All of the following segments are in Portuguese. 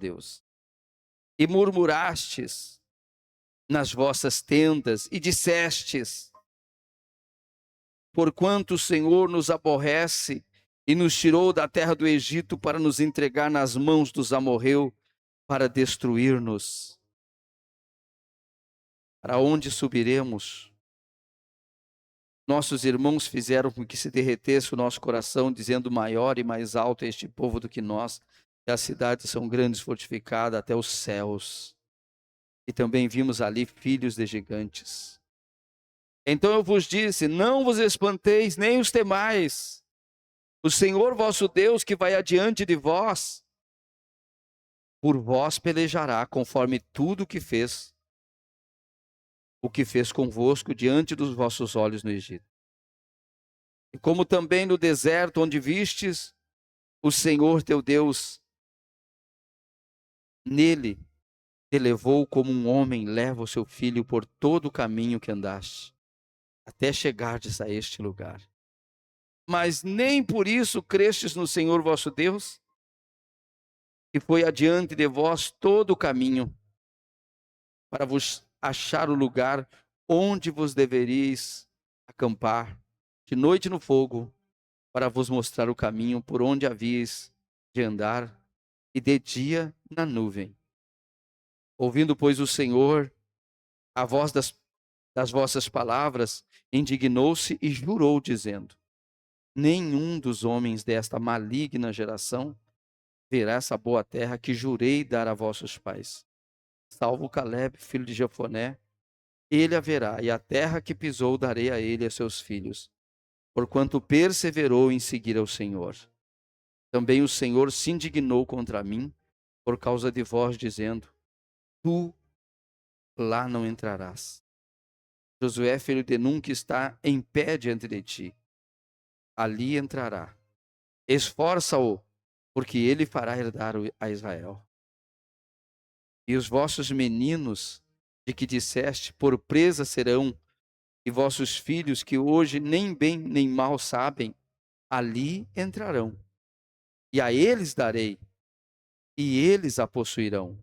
Deus. E murmurastes nas vossas tendas e dissestes: porquanto o Senhor nos aborrece e nos tirou da terra do Egito para nos entregar nas mãos dos amorreus para destruir-nos. Para onde subiremos? Nossos irmãos fizeram com que se derretesse o nosso coração, dizendo: maior e mais alto é este povo do que nós, e as cidades são grandes, fortificadas até os céus. E também vimos ali filhos de gigantes. Então eu vos disse: não vos espanteis, nem os temais. O Senhor vosso Deus, que vai adiante de vós, por vós pelejará, conforme tudo o que fez convosco diante dos vossos olhos no Egito. E como também no deserto onde vistes o Senhor teu Deus, nele te levou como um homem leva o seu filho por todo o caminho que andaste, até chegardes a este lugar. Mas nem por isso crestes no Senhor vosso Deus, que foi adiante de vós todo o caminho, para vos achar o lugar onde vos deveríeis acampar, de noite no fogo, para vos mostrar o caminho por onde havíeis de andar, e de dia na nuvem. Ouvindo, pois, o Senhor a voz das vossas palavras, indignou-se e jurou, dizendo: nenhum dos homens desta maligna geração verá essa boa terra que jurei dar a vossos pais, salvo Caleb, filho de Jefoné. Ele a verá, e a terra que pisou darei a ele e a seus filhos, porquanto perseverou em seguir ao Senhor. Também o Senhor se indignou contra mim por causa de vós, dizendo: tu lá não entrarás. Josué, filho de Nun, que está em pé diante de ti, ali entrará. Esforça-o, porque ele fará herdar a Israel. E os vossos meninos, de que disseste, por presa serão, e vossos filhos, que hoje nem bem nem mal sabem, ali entrarão. E a eles darei, e eles a possuirão.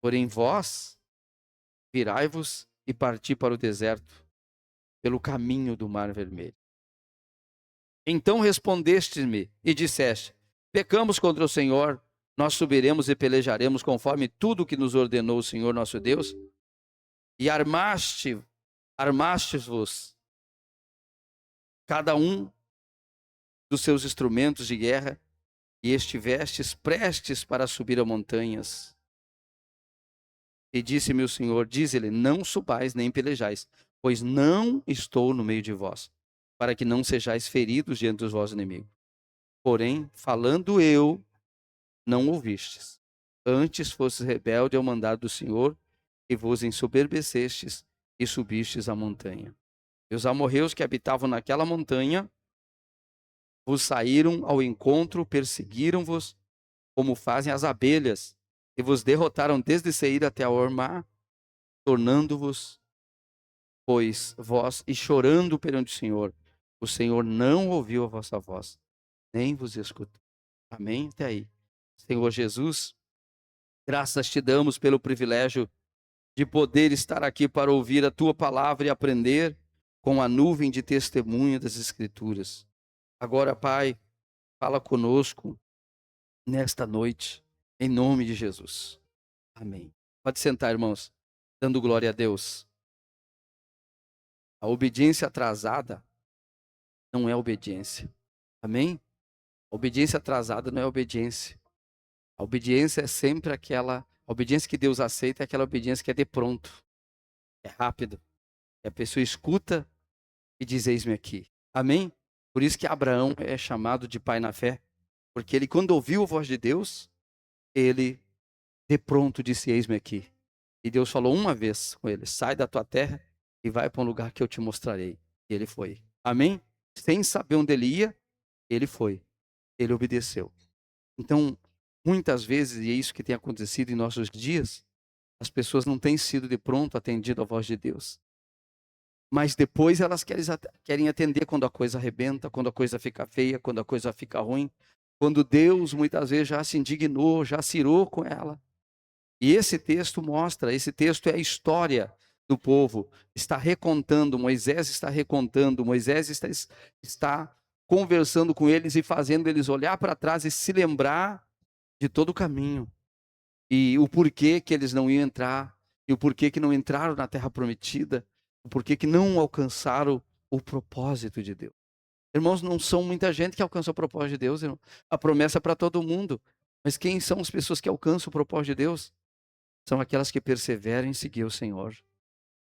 Porém vós, virai-vos e parti para o deserto, pelo caminho do Mar Vermelho. Então respondeste-me e disseste: pecamos contra o Senhor, nós subiremos e pelejaremos conforme tudo que nos ordenou o Senhor nosso Deus? E armastes-vos cada um dos seus instrumentos de guerra, e estivestes prestes para subir a montanhas. E disse-me o Senhor: dize-lhe, não subais nem pelejais, pois não estou no meio de vós, para que não sejais feridos diante dos vossos inimigos. Porém, falando eu, não ouvistes. Antes fostes rebelde ao mandado do Senhor, e vos ensoberbecestes e subistes a montanha. E os amorreus que habitavam naquela montanha vos saíram ao encontro, perseguiram-vos, como fazem as abelhas, e vos derrotaram desde Seir até a Ormá, tornando-vos, pois, vós, e chorando perante o Senhor não ouviu a vossa voz, nem vos escutou. Amém? Até aí. Senhor Jesus, graças te damos pelo privilégio de poder estar aqui para ouvir a tua palavra e aprender com a nuvem de testemunho das Escrituras. Agora, Pai, fala conosco nesta noite, em nome de Jesus. Amém. Pode sentar, irmãos, dando glória a Deus. A obediência atrasada não é obediência. Amém? A obediência atrasada não é obediência. A obediência é sempre aquela, a obediência que Deus aceita é aquela obediência que é de pronto, é rápido. A pessoa escuta e diz: eis-me aqui. Amém? Por isso que Abraão é chamado de pai na fé, porque ele, quando ouviu a voz de Deus, ele de pronto disse: eis-me aqui. E Deus falou uma vez com ele: sai da tua terra e vai para um lugar que eu te mostrarei. E ele foi. Amém? Sem saber onde ele ia, ele foi. Ele obedeceu. Então, muitas vezes, e é isso que tem acontecido em nossos dias, as pessoas não têm sido de pronto atendido à voz de Deus. Mas depois elas querem atender quando a coisa arrebenta, quando a coisa fica feia, quando a coisa fica ruim. quando Deus muitas vezes já se indignou, já se irou com ela. E esse texto mostra, esse texto é a história do povo, está recontando, Moisés está conversando com eles e fazendo eles olhar para trás e se lembrar de todo o caminho. E o porquê que eles não iam entrar, e o porquê que não entraram na terra prometida, o porquê que não alcançaram o propósito de Deus. Irmãos, não são muita gente que alcança o propósito de Deus, irmão. A promessa é para todo mundo. Mas quem são as pessoas que alcançam o propósito de Deus? São aquelas que perseveram em seguir o Senhor.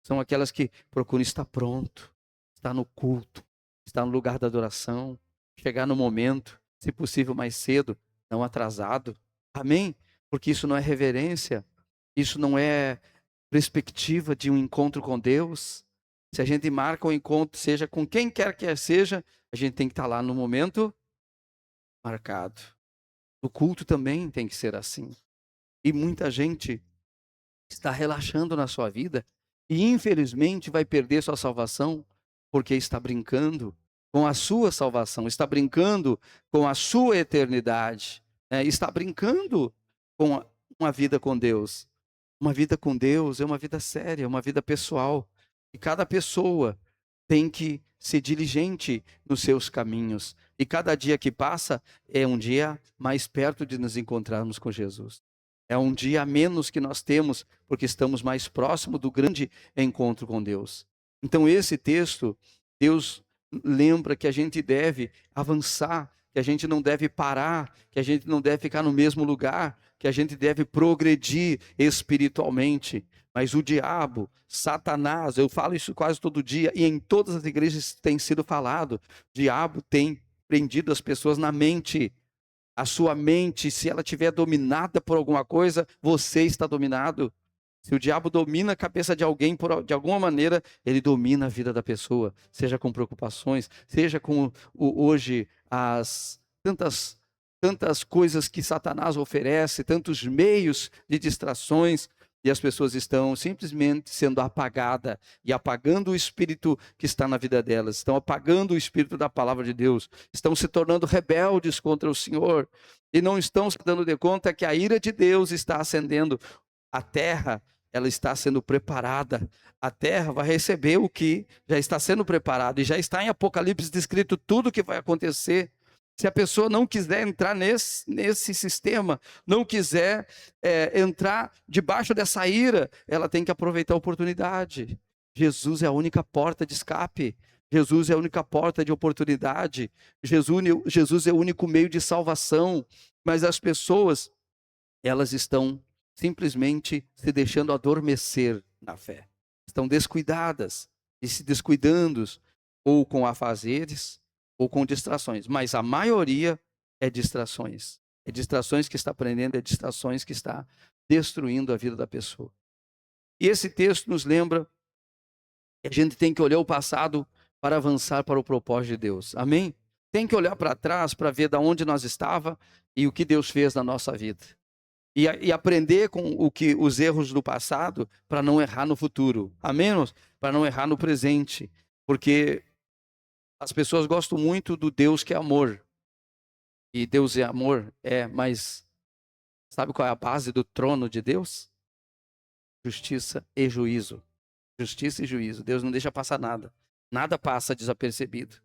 São aquelas que procuram estar pronto, estar no culto, estar no lugar da adoração, chegar no momento, se possível mais cedo, não atrasado. Amém? Porque isso não é reverência, isso não é perspectiva de um encontro com Deus. Se a gente marca um encontro, seja com quem quer que seja, a gente tem que estar lá no momento marcado. O culto também tem que ser assim. E muita gente está relaxando na sua vida e infelizmente vai perder sua salvação porque está brincando com a sua salvação, está brincando com a sua eternidade, né? Está brincando com uma vida com Deus. Uma vida com Deus é uma vida séria, uma vida pessoal. E cada pessoa tem que ser diligente nos seus caminhos. E cada dia que passa é um dia mais perto de nos encontrarmos com Jesus. É um dia a menos que nós temos, porque estamos mais próximo do grande encontro com Deus. Então, esse texto, Deus lembra que a gente deve avançar, que a gente não deve parar, que a gente não deve ficar no mesmo lugar, que a gente deve progredir espiritualmente. Mas o diabo, Satanás, eu falo isso quase todo dia, e em todas as igrejas tem sido falado, o diabo tem prendido as pessoas na mente. A sua mente, se ela estiver dominada por alguma coisa, você está dominado. Se o diabo domina a cabeça de alguém, de alguma maneira, ele domina a vida da pessoa, seja com preocupações, seja com hoje as tantas coisas que Satanás oferece, tantos meios de distrações, e as pessoas estão simplesmente sendo apagadas e apagando o espírito que está na vida delas, estão apagando o espírito da palavra de Deus, estão se tornando rebeldes contra o Senhor e não estão se dando de conta que a ira de Deus está acendendo. A terra, ela está sendo preparada. A terra vai receber o que já está sendo preparado e já está em Apocalipse descrito tudo o que vai acontecer. Se a pessoa não quiser entrar nesse sistema, não quiser entrar debaixo dessa ira, ela tem que aproveitar a oportunidade. Jesus é a única porta de escape. Jesus é a única porta de oportunidade. Jesus é o único meio de salvação. Mas as pessoas, elas estão simplesmente se deixando adormecer na fé. Estão descuidadas e se descuidando, ou com afazeres, ou com distrações. Mas a maioria é distrações. É distrações que está aprendendo, é distrações que está destruindo a vida da pessoa. E esse texto nos lembra que a gente tem que olhar o passado para avançar para o propósito de Deus. Amém? Tem que olhar para trás para ver de onde nós estava e o que Deus fez na nossa vida. E aprender com os erros do passado para não errar no futuro. Amém? Para não errar no presente. Porque as pessoas gostam muito do Deus que é amor. E Deus é amor, mas sabe qual é a base do trono de Deus? Justiça e juízo. Justiça e juízo. Deus não deixa passar nada. Nada passa desapercebido.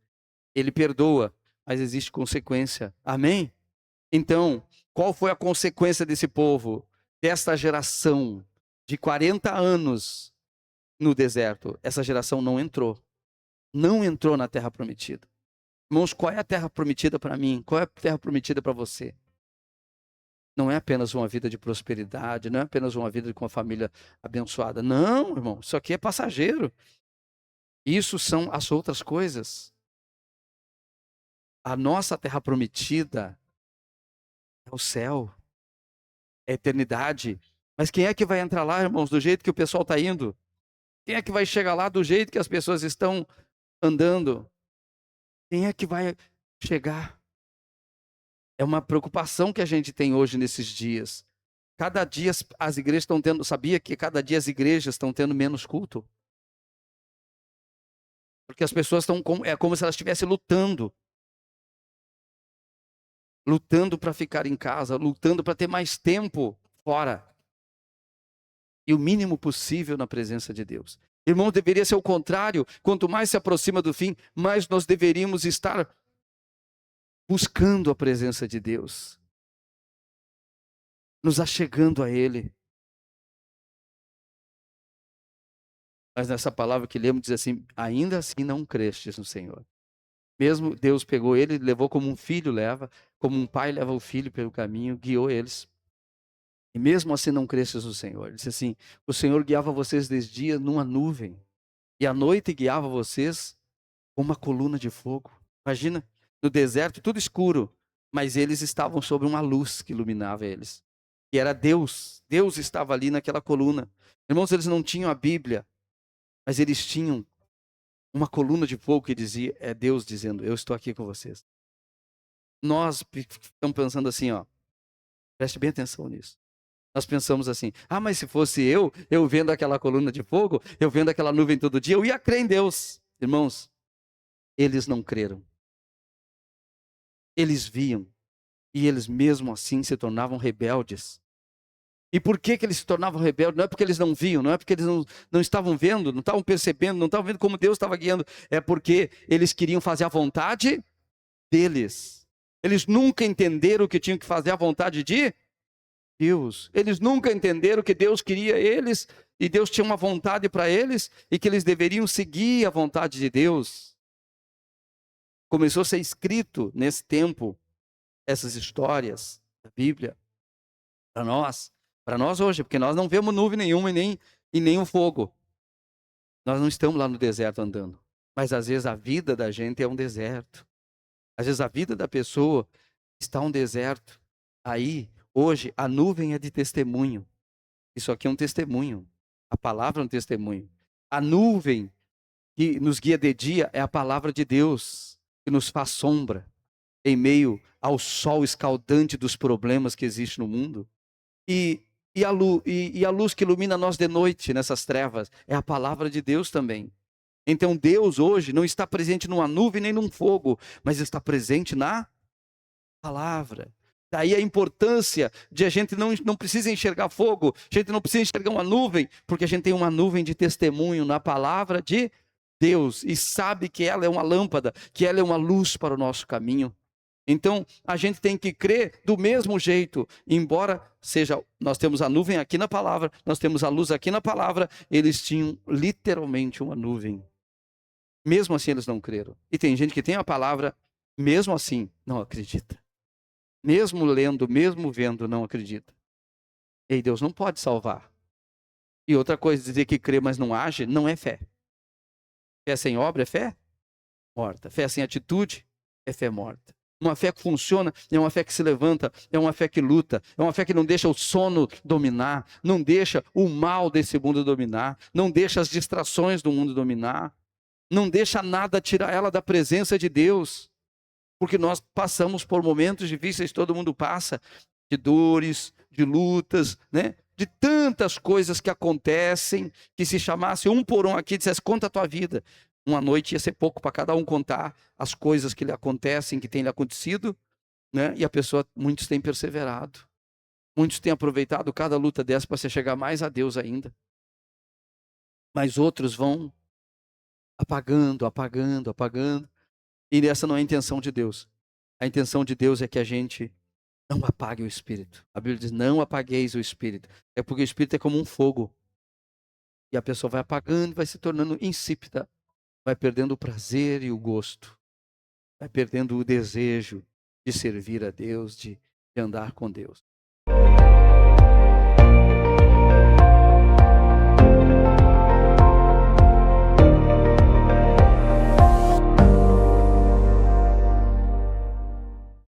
Ele perdoa, mas existe consequência. Amém? Então, qual foi a consequência desse povo, desta geração de 40 anos no deserto? Essa geração não entrou. Não entrou na terra prometida. Irmãos, qual é a terra prometida para mim? Qual é a terra prometida para você? Não é apenas uma vida de prosperidade, não é apenas uma vida com uma família abençoada. Não, irmão, isso aqui é passageiro. Isso são as outras coisas. A nossa terra prometida é o céu, é a eternidade. Mas quem é que vai entrar lá, irmãos, do jeito que o pessoal está indo? Quem é que vai chegar lá do jeito que as pessoas estão andando? Quem é que vai chegar? É uma preocupação que a gente tem hoje nesses dias. Cada dia as igrejas estão tendo, sabia que cada dia as igrejas estão tendo menos culto? Porque as pessoas estão, é como se elas estivessem lutando. lutando para ficar em casa, lutando para ter mais tempo fora e o mínimo possível na presença de Deus. Irmãos, deveria ser o contrário. Quanto mais se aproxima do fim, mais nós deveríamos estar buscando a presença de Deus, nos achegando a Ele. Mas nessa palavra que lemos diz assim: ainda assim não crestes no Senhor. Mesmo Deus pegou ele, levou como um filho leva, como um pai leva o filho pelo caminho, guiou eles. E mesmo assim não cresces no Senhor. Ele disse assim: o Senhor guiava vocês desde dia numa nuvem, e à noite guiava vocês com uma coluna de fogo. Imagina, no deserto, tudo escuro, mas eles estavam sob uma luz que iluminava eles. E era Deus. Deus estava ali naquela coluna. Irmãos, eles não tinham a Bíblia, mas eles tinham uma coluna de fogo que dizia, é Deus dizendo: eu estou aqui com vocês. Nós estamos pensando assim, ó, preste bem atenção nisso. Nós pensamos assim: ah, mas se fosse eu vendo aquela coluna de fogo, eu vendo aquela nuvem todo dia, eu ia crer em Deus. Irmãos, eles não creram. Eles viam, e eles mesmo assim se tornavam rebeldes. E por que eles se tornavam rebeldes? Não é porque eles não viam, não é porque eles não estavam vendo, não estavam percebendo, não estavam vendo como Deus estava guiando. É porque eles queriam fazer a vontade deles. Eles nunca entenderam que tinham que fazer a vontade de Deus. Eles nunca entenderam que Deus queria eles e Deus tinha uma vontade para eles e que eles deveriam seguir a vontade de Deus. Começou a ser escrito nesse tempo essas histórias da Bíblia para nós hoje, porque nós não vemos nuvem nenhuma e nem um fogo. Nós não estamos lá no deserto andando, mas às vezes a vida da gente é um deserto. Às vezes a vida da pessoa está um deserto. Aí, hoje, a nuvem é de testemunho. Isso aqui é um testemunho. A palavra é um testemunho. A nuvem que nos guia de dia é a palavra de Deus, que nos faz sombra em meio ao sol escaldante dos problemas que existe no mundo. E a luz que ilumina nós de noite nessas trevas é a palavra de Deus também. Então Deus hoje não está presente numa nuvem nem num fogo, mas está presente na palavra. Daí a importância de a gente não precisa enxergar fogo, a gente não precisa enxergar uma nuvem, porque a gente tem uma nuvem de testemunho na palavra de Deus e sabe que ela é uma lâmpada, que ela é uma luz para o nosso caminho. Então, a gente tem que crer do mesmo jeito, embora seja, nós temos a nuvem aqui na palavra, nós temos a luz aqui na palavra, eles tinham literalmente uma nuvem. Mesmo assim, eles não creram. E tem gente que tem a palavra, mesmo assim, não acredita. Mesmo lendo, mesmo vendo, não acredita. E Deus não pode salvar. E outra coisa, dizer que crê, mas não age, não é fé. Fé sem obra é fé morta. Fé sem atitude é fé morta. Uma fé que funciona é uma fé que se levanta, é uma fé que luta, é uma fé que não deixa o sono dominar, não deixa o mal desse mundo dominar, não deixa as distrações do mundo dominar, não deixa nada tirar ela da presença de Deus. Porque nós passamos por momentos difíceis, todo mundo passa, de dores, de lutas, né? De tantas coisas que acontecem, que se chamasse um por um aqui e dissesse: conta a tua vida. Uma noite ia ser pouco para cada um contar as coisas que lhe acontecem, que têm lhe acontecido, né? E a pessoa, muitos têm perseverado. Muitos têm aproveitado cada luta dessa para se chegar mais a Deus ainda. Mas outros vão apagando, apagando, apagando. E essa não é a intenção de Deus. A intenção de Deus é que a gente não apague o Espírito. A Bíblia diz: não apagueis o Espírito. É porque o Espírito é como um fogo. E a pessoa vai apagando, vai se tornando insípida. Vai perdendo o prazer e o gosto. Vai perdendo o desejo de servir a Deus, de andar com Deus.